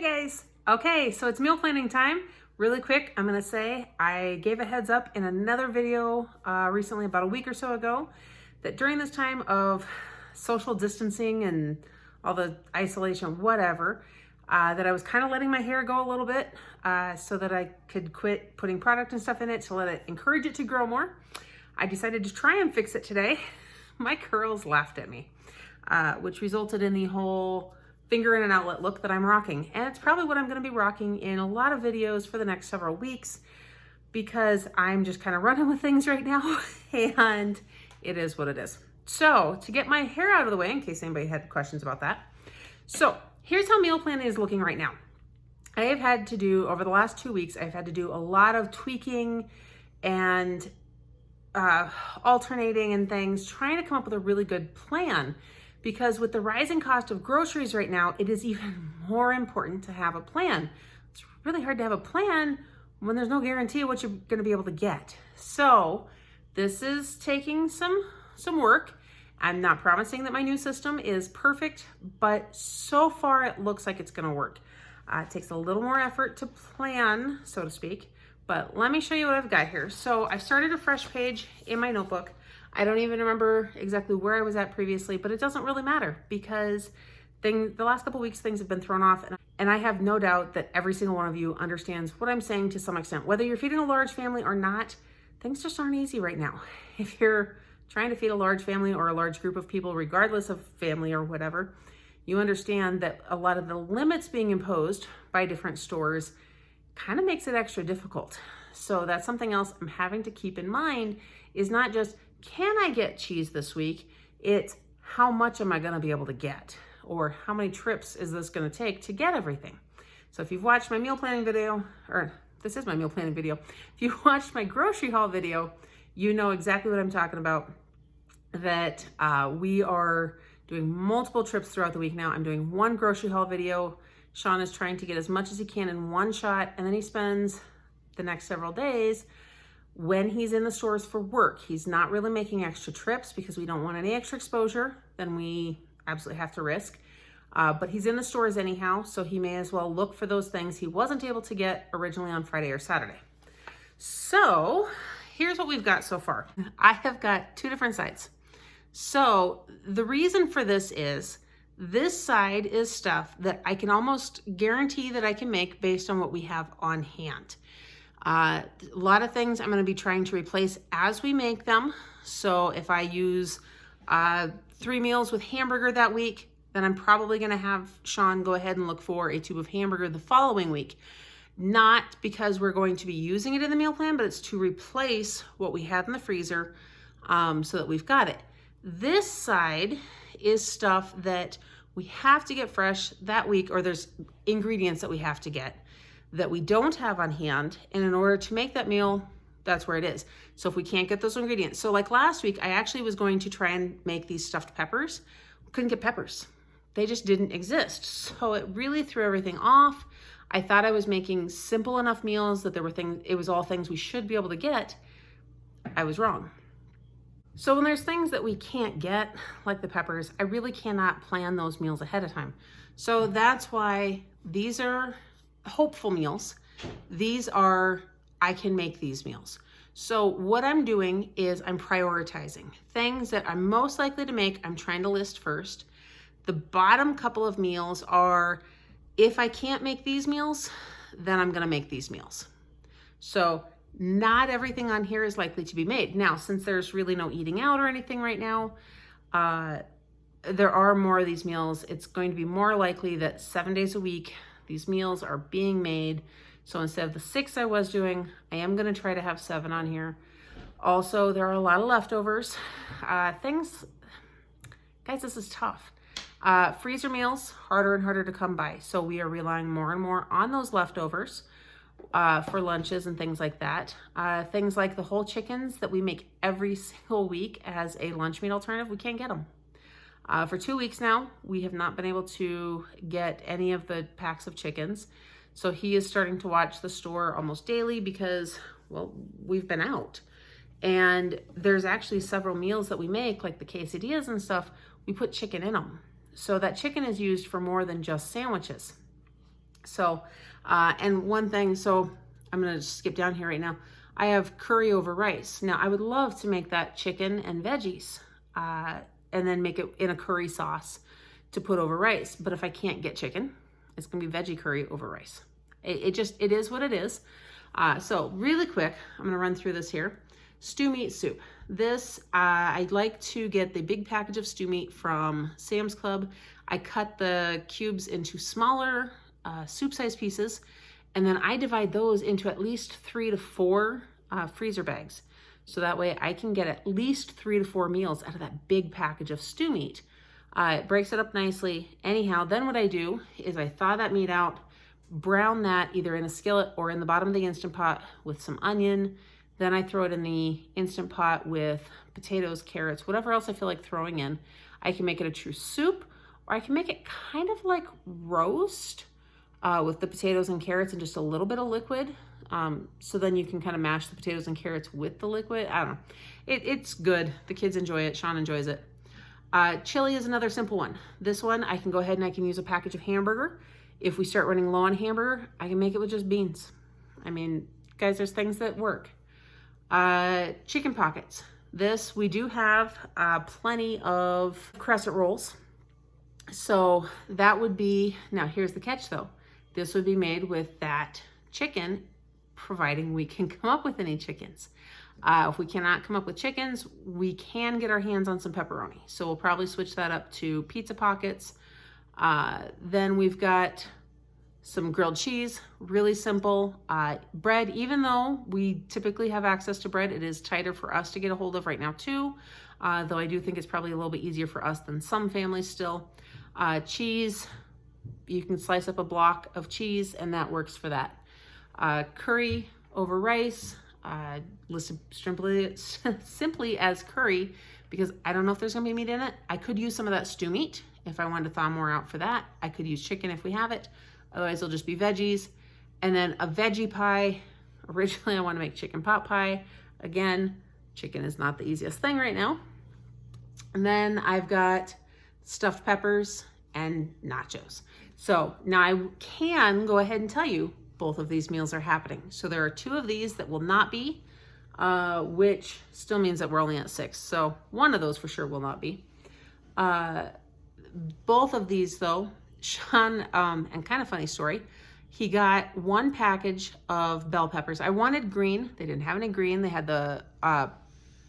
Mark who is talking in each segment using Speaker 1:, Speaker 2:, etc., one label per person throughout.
Speaker 1: Hey guys. Okay, so it's meal planning time. Really quick, I'm gonna say I gave a heads up in another video recently, about a week or so ago, that during this time of social distancing and all the isolation, whatever, that I was kind of letting my hair go a little bit so that I could quit putting product and stuff in it to let it encourage it to grow more. I decided to try and fix it today. My curls laughed at me, which resulted in the whole finger in an outlet look that I'm rocking. And it's probably what I'm gonna be rocking in a lot of videos for the next several weeks because I'm just kind of running with things right now and it is what it is. So to get my hair out of the way, in case anybody had questions about that. So here's how meal planning is looking right now. I have had to do, over the last 2 weeks, I've had to do a lot of tweaking and alternating and things, trying to come up with a really good plan. Because with the rising cost of groceries right now, it is even more important to have a plan. It's really hard to have a plan when there's no guarantee of what you're gonna be able to get. So this is taking some work. I'm not promising that my new system is perfect, but so far it looks like it's gonna work. It takes a little more effort to plan, so to speak, but let me show you what I've got here. So I've started a fresh page in my notebook. I don't even remember exactly where I was at previously, but it doesn't really matter because the last couple weeks things have been thrown off, and I have no doubt that every single one of you understands what I'm saying to some extent. Whether you're feeding a large family or not, things just aren't easy right now. If you're trying to feed a large family or a large group of people, regardless of family or whatever, you understand that a lot of the limits being imposed by different stores kind of makes it extra difficult. So that's something else I'm having to keep in mind, is not just, can I get cheese this week? It's how much am I gonna be able to get? Or how many trips is this gonna take to get everything? So if you've watched my meal planning video, or this is my meal planning video, if you watched my grocery haul video, you know exactly what I'm talking about, that we are doing multiple trips throughout the week now. I'm doing one grocery haul video. Sean is trying to get as much as he can in one shot, and then he spends the next several days when he's in the stores for work. He's not really making extra trips because we don't want any extra exposure than we absolutely have to risk. But he's in the stores anyhow, so he may as well look for those things he wasn't able to get originally on Friday or Saturday. So here's what we've got so far. I have got 2 different sides. So the reason for this is, this side is stuff that I can almost guarantee that I can make based on what we have on hand. A lot of things I'm going to be trying to replace as we make them. So if I use 3 meals with hamburger that week, then I'm probably going to have Sean go ahead and look for a tube of hamburger the following week. Not because we're going to be using it in the meal plan, but it's to replace what we had in the freezer so that we've got it. This side is stuff that we have to get fresh that week, or there's ingredients that we have to get that we don't have on hand, and in order to make that meal, that's where it is. So if we can't get those ingredients, so like last week, I actually was going to try and make these stuffed peppers. Couldn't get peppers. They just didn't exist. So it really threw everything off. I thought I was making simple enough meals that there were things, it was all things we should be able to get. I was wrong. So when there's things that we can't get, like the peppers, I really cannot plan those meals ahead of time. So that's why these are hopeful meals. These are, I can make these meals. So what I'm doing is I'm prioritizing things that I'm most likely to make. I'm trying to list first. The bottom couple of meals are, if I can't make these meals, then I'm gonna make these meals. So not everything on here is likely to be made. Now, since there's really no eating out or anything right now, there are more of these meals. It's going to be more likely that 7 days a week, these meals are being made. So instead of the 6 I was doing, I am gonna try to have 7 on here. Also, there are a lot of leftovers. Guys, this is tough. Freezer meals, harder and harder to come by. So we are relying more and more on those leftovers for lunches and things like that. Things like the whole chickens that we make every single week as a lunch meat alternative, we can't get them. For 2 weeks now, we have not been able to get any of the packs of chickens. So he is starting to watch the store almost daily because, well, we've been out. And there's actually several meals that we make, like the quesadillas and stuff, we put chicken in them. So that chicken is used for more than just sandwiches. So, and one thing, so I'm gonna skip down here right now. I have curry over rice. Now I would love to make that chicken and veggies, and then make it in a curry sauce to put over rice. But if I can't get chicken, it's gonna be veggie curry over rice. It is what it is. So really quick, I'm gonna run through this here. Stew meat soup. This, I'd like to get the big package of stew meat from Sam's Club. I cut the cubes into smaller soup-sized pieces, and then I divide those into at least 3 to 4 freezer bags. So that way I can get at least 3 to 4 meals out of that big package of stew meat. It breaks it up nicely. Anyhow, then what I do is I thaw that meat out, brown that either in a skillet or in the bottom of the Instant Pot with some onion. Then I throw it in the Instant Pot with potatoes, carrots, whatever else I feel like throwing in. I can make it a true soup, or I can make it kind of like roast with the potatoes and carrots and just a little bit of liquid. So then you can kind of mash the potatoes and carrots with the liquid. I don't know. It's good. The kids enjoy it. Sean enjoys it. Chili is another simple one. This one, I can go ahead and I can use a package of hamburger. If we start running low on hamburger, I can make it with just beans. I mean, guys, there's things that work. Chicken pockets. This, we do have plenty of crescent rolls. So that would be, now here's the catch though. This would be made with that chicken, providing we can come up with any chickens. If we cannot come up with chickens, we can get our hands on some pepperoni. So we'll probably switch that up to pizza pockets. Then we've got some grilled cheese, really simple. Bread, even though we typically have access to bread, it is tighter for us to get a hold of right now too. Though I do think it's probably a little bit easier for us than some families still. Cheese, you can slice up a block of cheese and that works for that. Curry over rice, listed simply as curry because I don't know if there's gonna be meat in it. I could use some of that stew meat if I wanted to thaw more out for that. I could use chicken if we have it. Otherwise it'll just be veggies. And then a veggie pie. Originally I want to make chicken pot pie. Again, chicken is not the easiest thing right now. And then I've got stuffed peppers and nachos. So now I can go ahead and tell you both of these meals are happening. So there are 2 of these that will not be, which still means that we're only at 6. So one of those for sure will not be. Both of these though, Sean, and kind of funny story, he got 1 package of bell peppers. I wanted green. They didn't have any green. They had the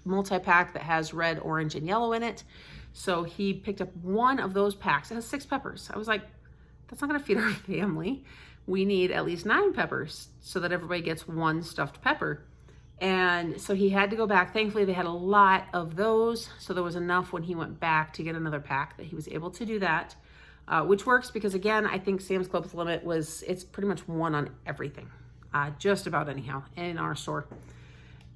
Speaker 1: multi-pack that has red, orange, and yellow in it. So he picked up 1 of those packs. It has 6 peppers. I was like, that's not gonna feed our family. We need at least 9 peppers so that everybody gets 1 stuffed pepper. And so he had to go back. Thankfully, they had a lot of those. So there was enough when he went back to get another pack that he was able to do that, which works because again, I think Sam's Club's limit was, it's pretty much 1 on everything, just about anyhow in our store.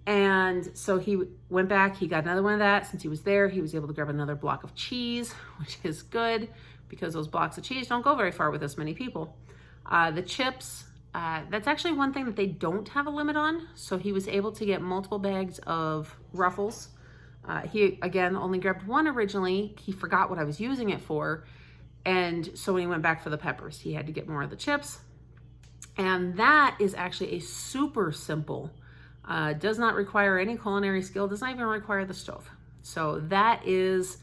Speaker 1: And so he went back, he got another one of that. Since he was there, he was able to grab another block of cheese, which is good because those blocks of cheese don't go very far with this many people. The chips, that's actually one thing that they don't have a limit on. So he was able to get multiple bags of Ruffles. He, again, only grabbed 1 originally. He forgot what I was using it for. And so when he went back for the peppers, he had to get more of the chips. And that is actually a super simple, does not require any culinary skill, does not even require the stove. So that is,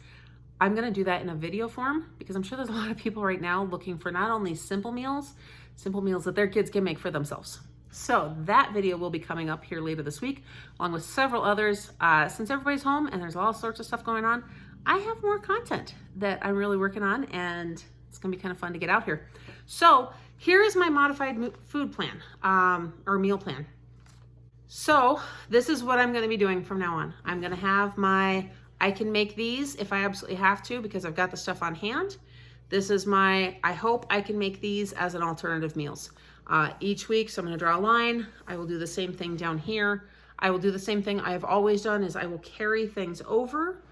Speaker 1: I'm gonna do that in a video form because I'm sure there's a lot of people right now looking for not only simple meals that their kids can make for themselves. So that video will be coming up here later this week, along with several others. Since everybody's home and there's all sorts of stuff going on, I have more content that I'm really working on and it's gonna be kind of fun to get out here. So here is my modified food plan, or meal plan. So this is what I'm gonna be doing from now on. I'm gonna have I can make these if I absolutely have to because I've got the stuff on hand. This is I hope I can make these as an alternative meals. Each week, so I'm gonna draw a line. I will do the same thing down here. I will do the same thing I have always done is I will carry things over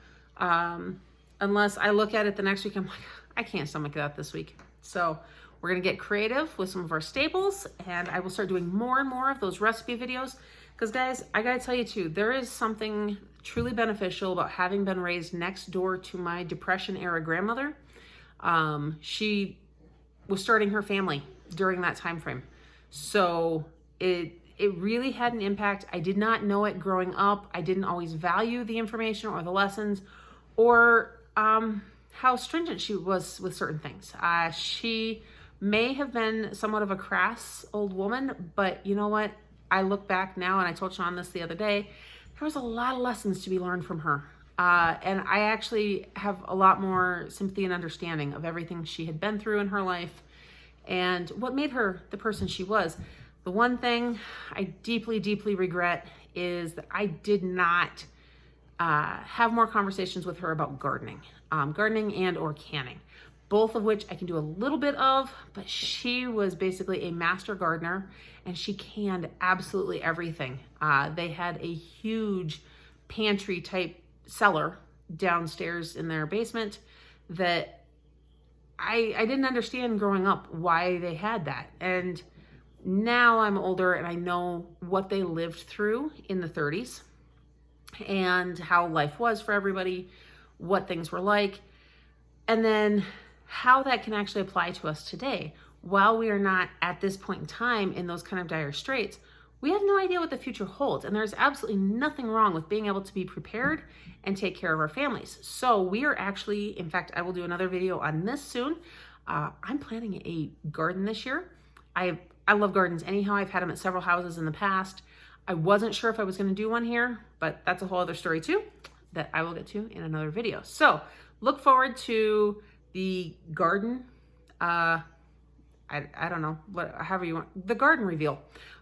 Speaker 1: unless I look at it the next week, I'm like, I can't stomach that this week. So we're gonna get creative with some of our staples and I will start doing more and more of those recipe videos. Because guys, I gotta tell you too, there is something truly beneficial about having been raised next door to my Depression era grandmother. She was starting her family during that time frame. So it really had an impact. I did not know it growing up. I didn't always value the information or the lessons, or how stringent she was with certain things. She may have been somewhat of a crass old woman, but you know what? I look back now, and I told Sean this the other day, there was a lot of lessons to be learned from her. And I actually have a lot more sympathy and understanding of everything she had been through in her life and what made her the person she was. The one thing I deeply, deeply regret is that I did not have more conversations with her about gardening and or canning, both of which I can do a little bit of, but she was basically a master gardener and she canned absolutely everything. They had a huge pantry type cellar downstairs in their basement that I didn't understand growing up why they had that. And now I'm older and I know what they lived through in the 30s and how life was for everybody, what things were like, and then how that can actually apply to us today. While we are not at this point in time in those kind of dire straits, we have no idea what the future holds. And there's absolutely nothing wrong with being able to be prepared and take care of our families. So we are actually, in fact, I will do another video on this soon. I'm planning a garden this year. I love gardens anyhow. I've had them at several houses in the past. I wasn't sure if I was going to do one here, but that's a whole other story too that I will get to in another video. So look forward to the garden. I don't know, however you want, the garden reveal,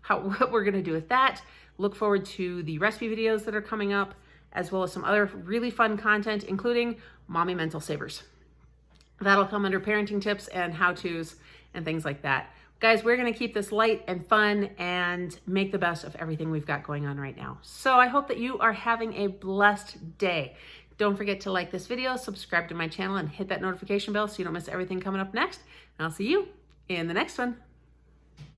Speaker 1: what we're going to do with that. Look forward to the recipe videos that are coming up, as well as some other really fun content, including mommy mental savers. That'll come under parenting tips and how-tos and things like that. Guys, we're going to keep this light and fun and make the best of everything we've got going on right now. So I hope that you are having a blessed day. Don't forget to like this video, subscribe to my channel, and hit that notification bell so you don't miss everything coming up next. And I'll see you in the next one.